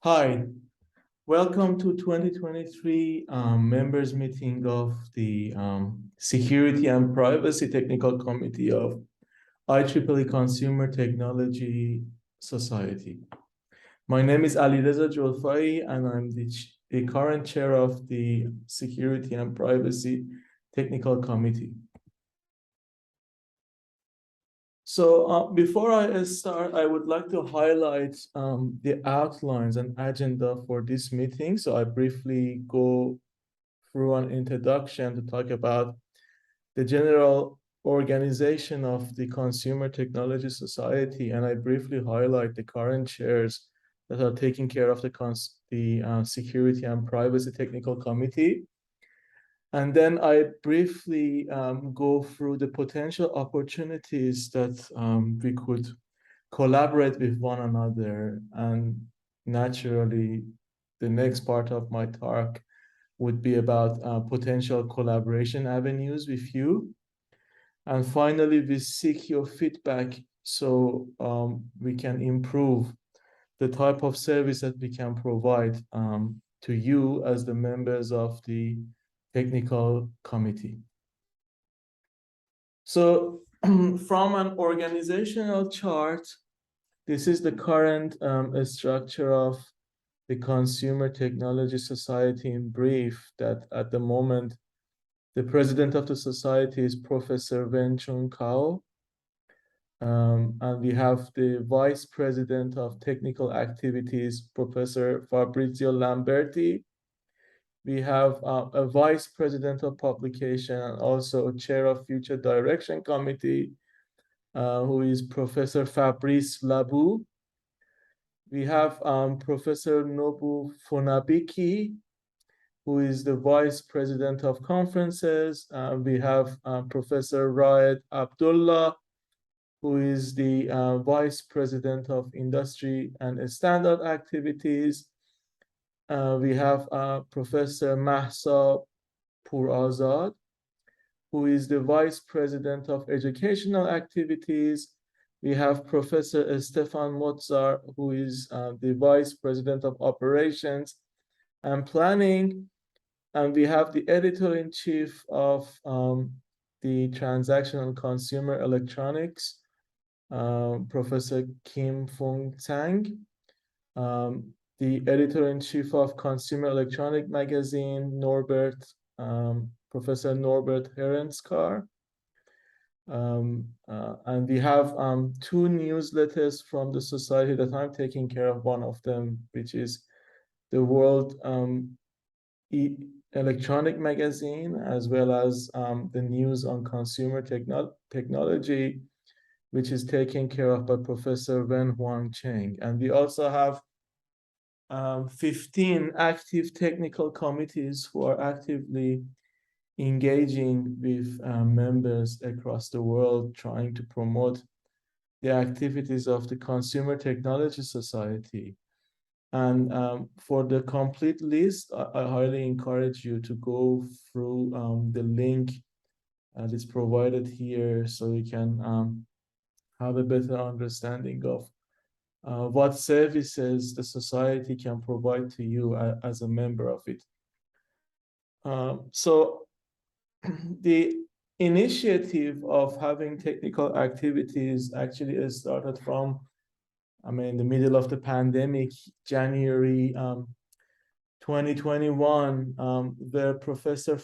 Hi, welcome to 2023 members meeting of the Security and Privacy Technical Committee of IEEE Consumer Technology Society. My name is Alireza Jolfai, and I'm the current chair of the Security and Privacy Technical Committee. So before I start, I would like to highlight the outlines and agenda for this meeting. So I briefly go through an introduction to talk about the general organization of the Consumer Technology Society, and I briefly highlight the current chairs that are taking care of the Security and Privacy Technical Committee. And then I briefly go through the potential opportunities that we could collaborate with one another. And naturally, the next part of my talk would be about potential collaboration avenues with you. And finally, we seek your feedback so we can improve the type of service that we can provide to you as the members of the technical committee. So from an organizational chart, this is the current structure of the Consumer Technology Society in brief, that at the moment, the president of the society is Professor Wen Chung Kao. And we have the vice president of technical activities, Professor Fabrizio Lamberti. We have a vice president of publication and also chair of future direction committee, who is Professor Fabrice Labou. We have Professor Nobu Funabiki, who is the vice president of conferences. We have Professor Raed Abdullah, who is the vice president of industry and standard activities. We have Professor Mahsa Purazad, who is the vice president of educational activities. We have Professor Stefan Mozart, who is the vice president of operations and planning. And we have the editor-in-chief of the transactional consumer electronics, Professor Kim Fung Tang. The editor-in-chief of Consumer Electronic Magazine, Professor Norbert Herenskar. And we have two newsletters from the society that I'm taking care of, one of them, which is the World Electronic Magazine, as well as the News on Consumer Technology, which is taken care of by Professor Wen Huang Cheng. And we also have 15 active technical committees who are actively engaging with members across the world, trying to promote the activities of the Consumer Technology Society. And for the complete list, I highly encourage you to go through the link that is provided here, so you can have a better understanding of what services the society can provide to you as a member of it. So the initiative of having technical activities actually started from, the middle of the pandemic, January 2021, where Professor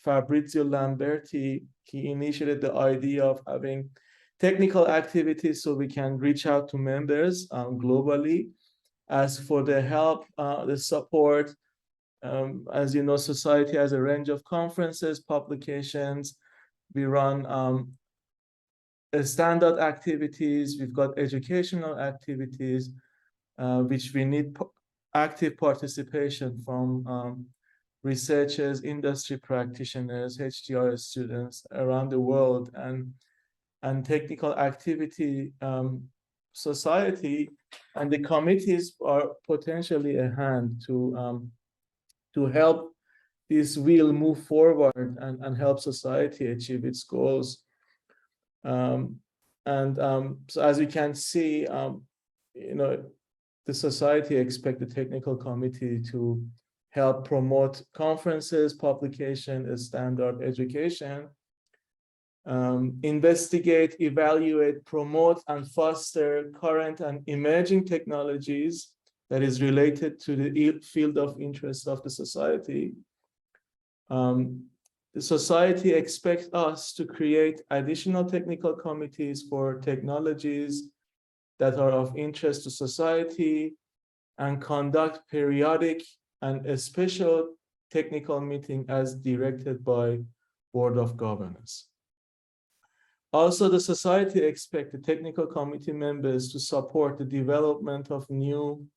Fabrizio Lamberti, he initiated the idea of having technical activities so we can reach out to members globally. As for the help, the support, as you know, society has a range of conferences, publications. We run standard activities. We've got educational activities, which we need active participation from researchers, industry practitioners, HTR students around the world, and technical activity society, and the committees are potentially a hand to help this wheel move forward and help society achieve its goals. So as you can see, the society expects the technical committee to help promote conferences, publication, standard education, investigate, evaluate, promote, and foster current and emerging technologies that is related to the field of interest of the society. The society expects us to create additional technical committees for technologies that are of interest to society and conduct periodic and a special technical meeting as directed by Board of Governors. Also, the society expects the technical committee members to support the development of new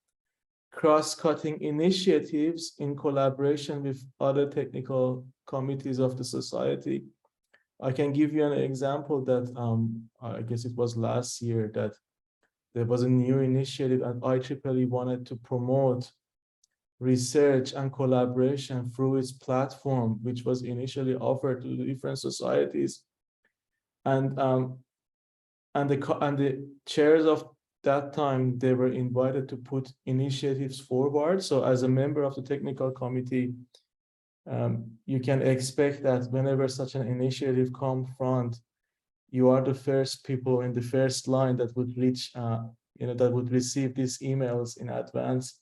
cross-cutting initiatives in collaboration with other technical committees of the society. I can give you an example that I guess it was last year that there was a new initiative and IEEE wanted to promote research and collaboration through its platform, which was initially offered to the different societies. And the chairs of that time, they were invited to put initiatives forward. So as a member of the technical committee, you can expect that whenever such an initiative comes front, you are the first people in the first line that would reach, that would receive these emails in advance.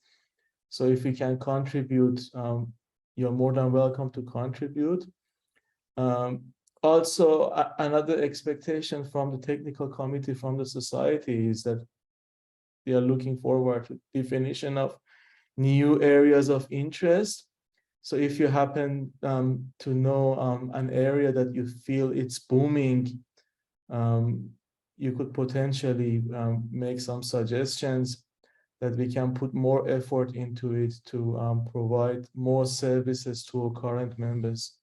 So if you can contribute, you're more than welcome to contribute. Also, another expectation from the technical committee from the society is that they are looking forward to definition of new areas of interest. So if you happen to know an area that you feel it's booming, you could potentially make some suggestions that we can put more effort into it to provide more services to our current members.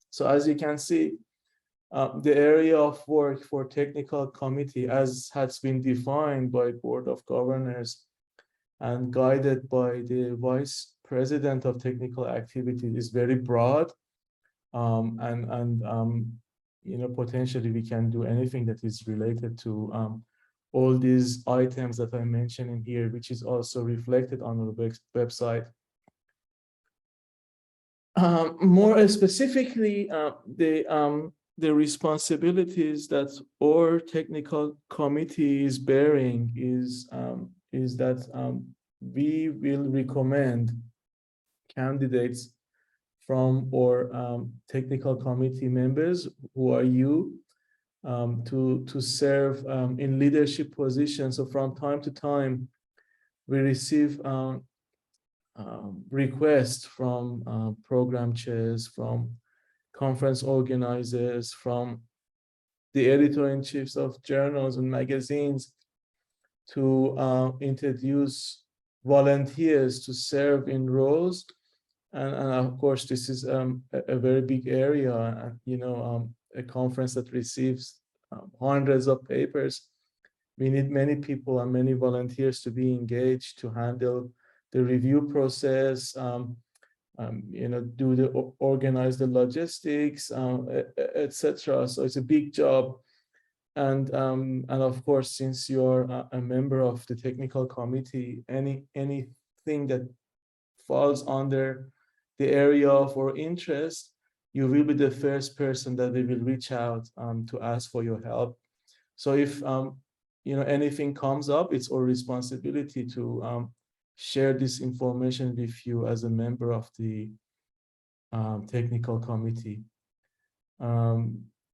So as you can see, the area of work for technical committee, as has been defined by Board of Governors and guided by the Vice President of Technical Activities, is very broad, potentially we can do anything that is related to all these items that I mentioned in here, which is also reflected on our website. More specifically, the responsibilities that our technical committee is bearing is that we will recommend candidates from our technical committee members, who are you, to serve in leadership positions. So from time to time, we receive requests from program chairs, from conference organizers, from the editor-in-chiefs of journals and magazines to introduce volunteers to serve in roles. And of course, this is a very big area, a conference that receives hundreds of papers. We need many people and many volunteers to be engaged to handle the review process, organize the logistics, etc. So it's a big job. And of course, since you're a member of the technical committee, anything that falls under the area of our interest, you will be the first person that we will reach out to ask for your help. So if anything comes up, it's our responsibility to share this information with you as a member of the technical committee.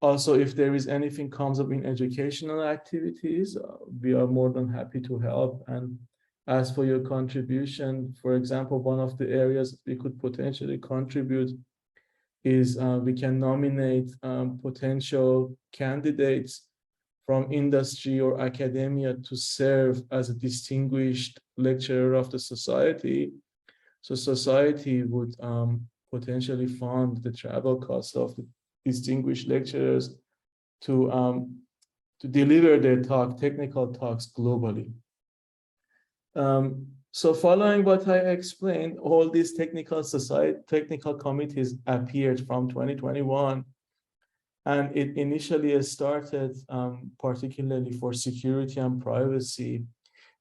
Also, if there is anything comes up in educational activities, we are more than happy to help and ask for your contribution. For example, one of the areas we could potentially contribute is we can nominate potential candidates from industry or academia to serve as a distinguished lecturer of the society. So society would potentially fund the travel costs of the distinguished lecturers to deliver their technical talks globally. So following what I explained, all these technical committees appeared from 2021, and it initially started particularly for security and privacy.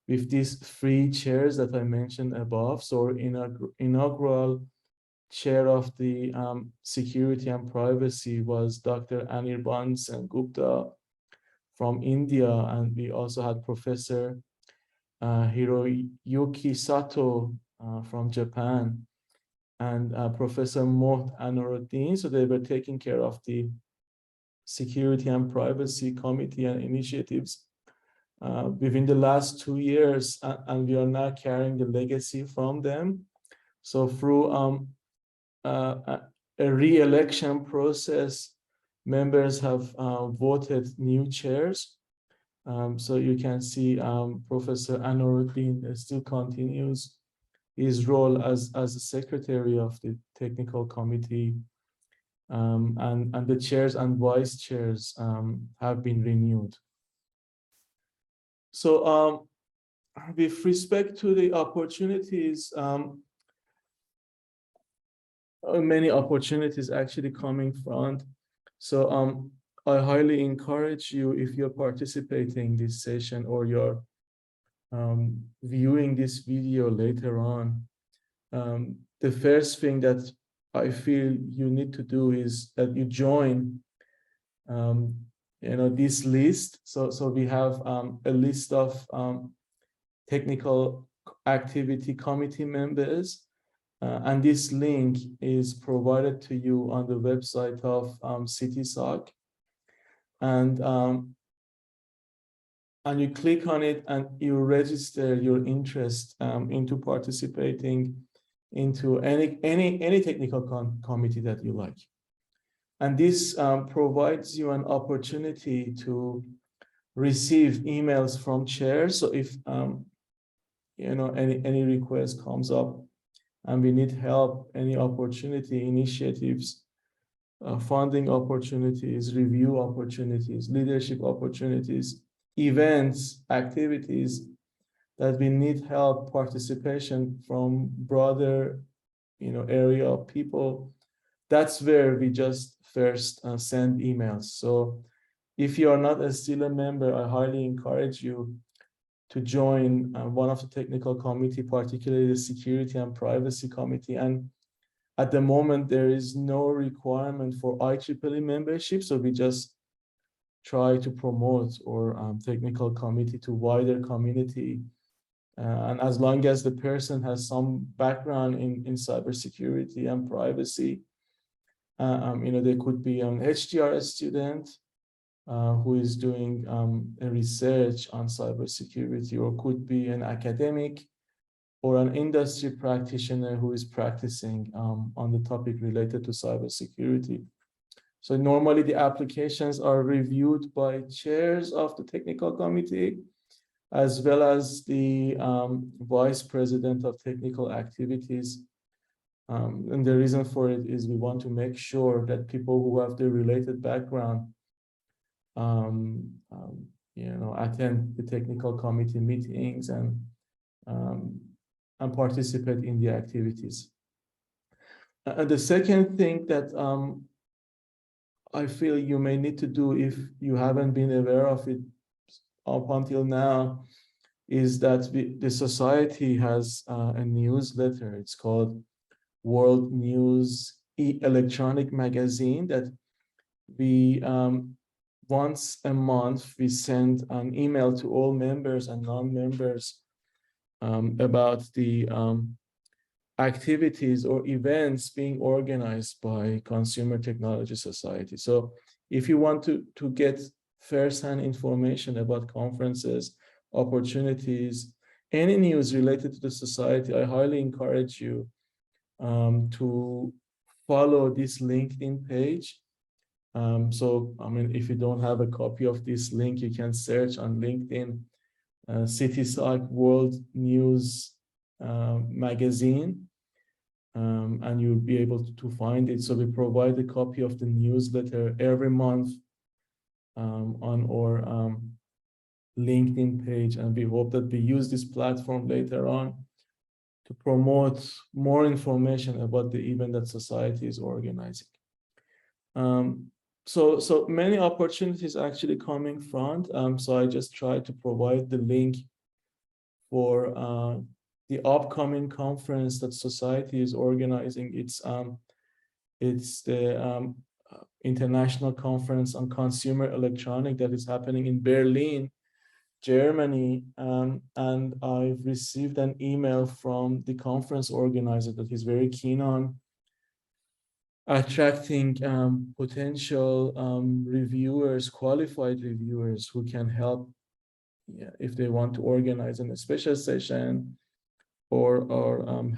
with these 3 chairs that I mentioned above. So inaugural chair of the security and privacy was Dr. Anirban Gupta from India, and we also had Professor Hiroyuki Sato from Japan, and Professor Mohd Anoruddin. So they were taking care of the security and privacy committee and initiatives within the last 2 years, and we are now carrying the legacy from them. So through a re-election process, members have voted new chairs. So you can see Professor Anoruddin still continues his role as the secretary of the technical committee, and the chairs and vice chairs have been renewed. So with respect to the opportunities, many opportunities actually coming front. So I highly encourage you, if you're participating in this session or you're viewing this video later on, the first thing that I feel you need to do is that you join this list. So we have a list of technical activity committee members, and this link is provided to you on the website of CTSoc, and you click on it and you register your interest into participating into any technical committee that you like. And this provides you an opportunity to receive emails from chairs. So if any request comes up and we need help, any opportunity, initiatives, funding opportunities, review opportunities, leadership opportunities, events, activities that we need help, participation from broader area of people, that's where we just first send emails. So if you are not still a member, I highly encourage you to join one of the technical committee, particularly the security and privacy committee. And at the moment, there is no requirement for IEEE membership. So we just try to promote our technical committee to wider community. And as long as the person has some background in cybersecurity and privacy, they could be an HDR student who is doing a research on cybersecurity, or could be an academic or an industry practitioner who is practicing on the topic related to cybersecurity. So normally the applications are reviewed by chairs of the technical committee, as well as the vice president of technical activities. And the reason for it is we want to make sure that people who have the related background attend the technical committee meetings and participate in the activities. And the second thing that I feel you may need to do, if you haven't been aware of it up until now, is that the society has a newsletter. It's called World News electronic magazine that we once a month we send an email to all members and non-members about the activities or events being organized by Consumer Technology Society. So if you want to get first-hand information about conferences, opportunities, any news related to the society, I highly encourage you to follow this LinkedIn page. If you don't have a copy of this link, you can search on LinkedIn, CTSoc World News magazine, and you'll be able to find it. So we provide a copy of the newsletter every month on our LinkedIn page, and we hope that we use this platform later on to promote more information about the event that society is organizing. So many opportunities actually coming front. So I just try to provide the link for the upcoming conference that society is organizing. It's the International Conference on Consumer Electronic that is happening in Berlin, Germany. And I've received an email from the conference organizer that he's very keen on attracting potential reviewers, qualified reviewers who can help, yeah, if they want to organize a special session or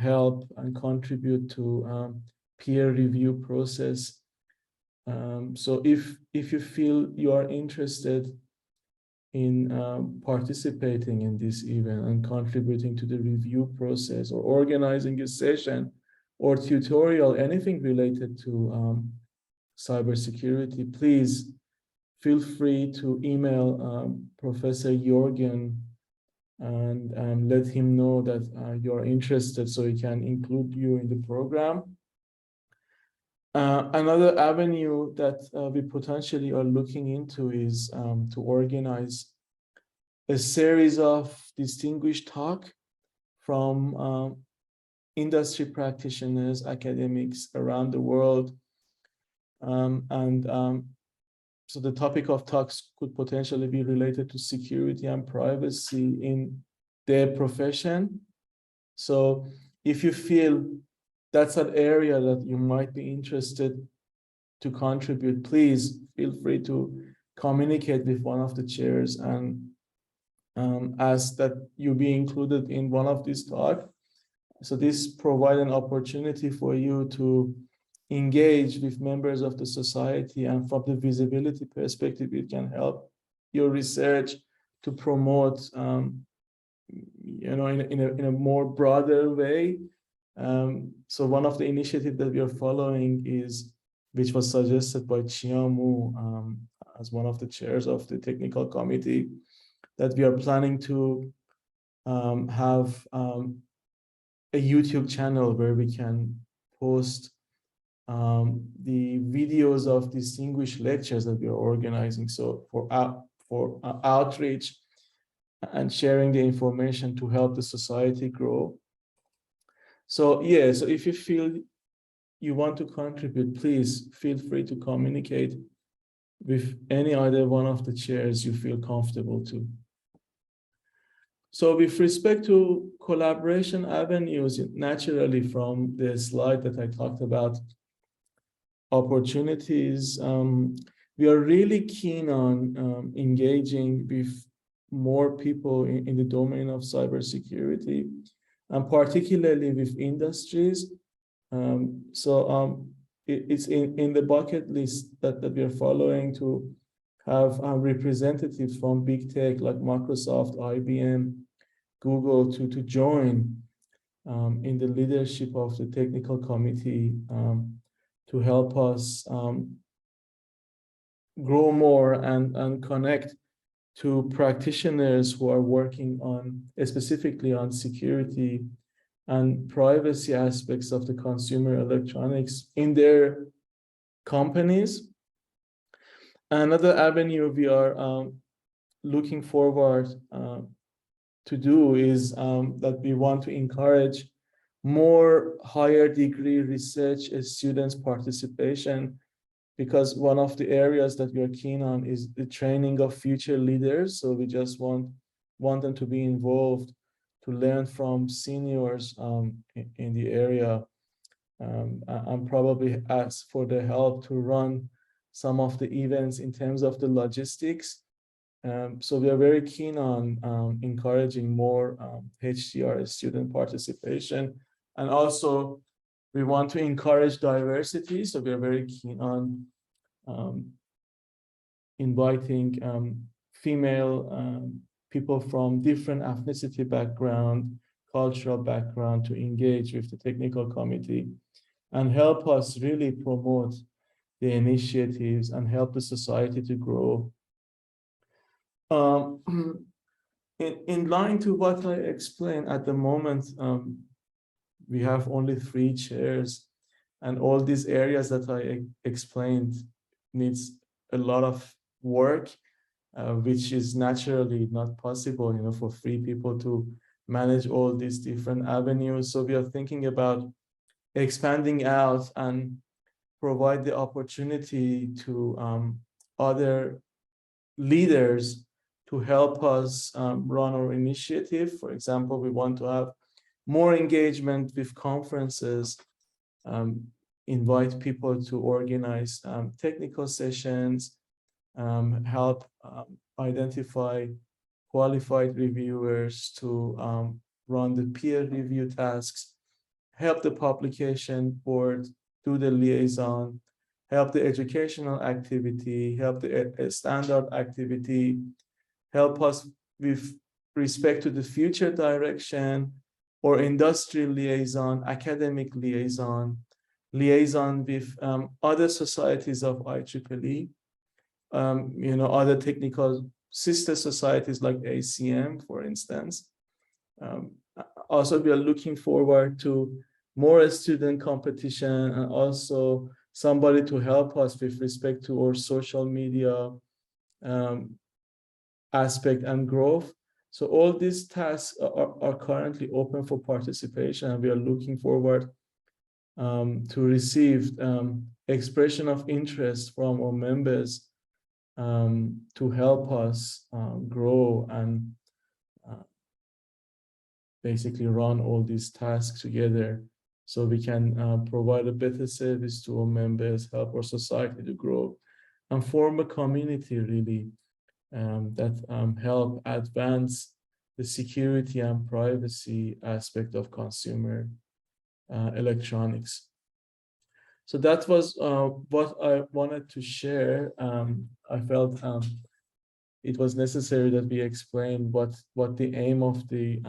help and contribute to peer review process. So if you feel you are interested in participating in this event and contributing to the review process or organizing a session or tutorial, anything related to cybersecurity, please feel free to email Professor Jorgen and let him know that you're interested so he can include you in the program. Another avenue that we potentially are looking into is to organize a series of distinguished talk from industry practitioners, academics around the world. So the topic of talks could potentially be related to security and privacy in their profession. So if you feel that's an area that you might be interested to contribute, please feel free to communicate with one of the chairs and ask that you be included in one of these talks. So this provides an opportunity for you to engage with members of the society, and from the visibility perspective, it can help your research to promote, in a more broader way. So one of the initiatives that we are following is, which was suggested by Chiamu as one of the chairs of the technical committee, that we are planning to have a YouTube channel where we can post the videos of distinguished lectures that we are organizing. So for outreach and sharing the information to help the society grow. So yeah, so if you feel you want to contribute, please feel free to communicate with any other one of the chairs you feel comfortable to. So with respect to collaboration avenues, naturally from the slide that I talked about, opportunities, we are really keen on engaging with more people in the domain of cybersecurity, and particularly with industries. It's in the bucket list that we are following to have representatives from big tech like Microsoft, IBM, Google to join in the leadership of the technical committee to help us grow more and connect to practitioners who are working on specifically on security and privacy aspects of the consumer electronics in their companies. Another avenue we are looking forward to do is that we want to encourage more higher degree research students' participation, because one of the areas that we are keen on is the training of future leaders. So we just want them to be involved, to learn from seniors in the area, and probably ask for the help to run some of the events in terms of the logistics. So we are very keen on encouraging more HDR student participation. And also we want to encourage diversity. So we are very keen on inviting female people from different ethnicity background, cultural background to engage with the technical committee and help us really promote the initiatives and help the society to grow. In line to what I explained, at the moment, we have only 3 chairs, and all these areas that I explained needs a lot of work, which is naturally not possible, for 3 people to manage all these different avenues. So we are thinking about expanding out and provide the opportunity to other leaders to help us run our initiative. For example, we want to have more engagement with conferences, invite people to organize technical sessions, help identify qualified reviewers to run the peer review tasks, help the publication board do the liaison, help the educational activity, help the standard activity, help us with respect to the future direction or industry liaison, academic liaison, liaison with other societies of IEEE, other technical sister societies like ACM, for instance. Also, we are looking forward to more student competition and also somebody to help us with respect to our social media aspect and growth. So all these tasks are currently open for participation, and we are looking forward to receive expression of interest from our members to help us grow and basically run all these tasks together so we can provide a better service to our members, help our society to grow, and form a community really that help advance the security and privacy aspect of consumer electronics. So that was what I wanted to share. I felt it was necessary that we explain what the aim of the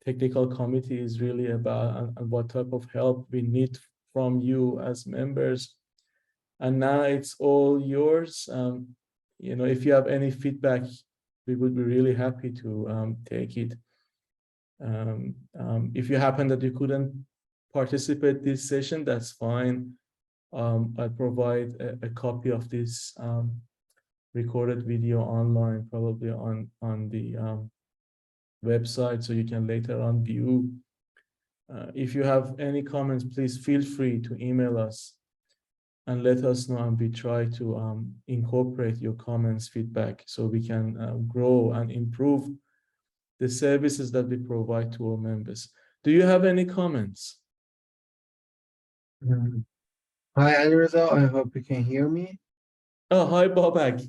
technical committee is really about and what type of help we need from you as members. And now it's all yours. If you have any feedback, we would be really happy to take it. If you happen that you couldn't participate this session, that's fine. I provide a copy of this recorded video online, probably on the website, so you can later on view. If you have any comments, please feel free to email us and let us know, and we try to incorporate your comments, feedback, so we can grow and improve the services that we provide to our members. Do you have any comments? Hi, Alireza. I hope you can hear me. Oh, hi, Babak.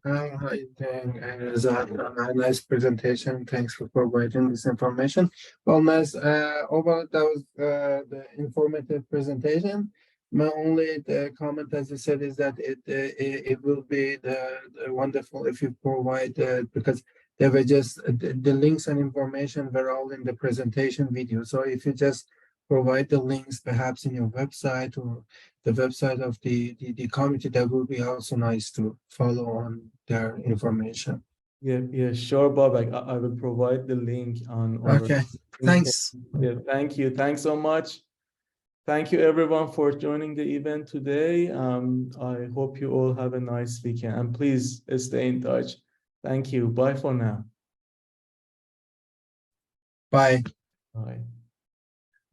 Hi, how are you doing? Alireza, a nice presentation. Thanks for providing this information. Well, nice. Overall, that was the informative presentation. My only comment, as I said, is that it will be the wonderful if you provide because they were just the links and information were all in the presentation video. So if you just provide the links perhaps in your website or the website of the committee, that would be also nice to follow on their information. Yeah, sure, Babak. I will provide the link on our Okay, thanks. Yeah, thank you. Thanks so much. Thank you everyone for joining the event today. I hope you all have a nice weekend, and please stay in touch. Thank you. Bye for now. Bye. Bye.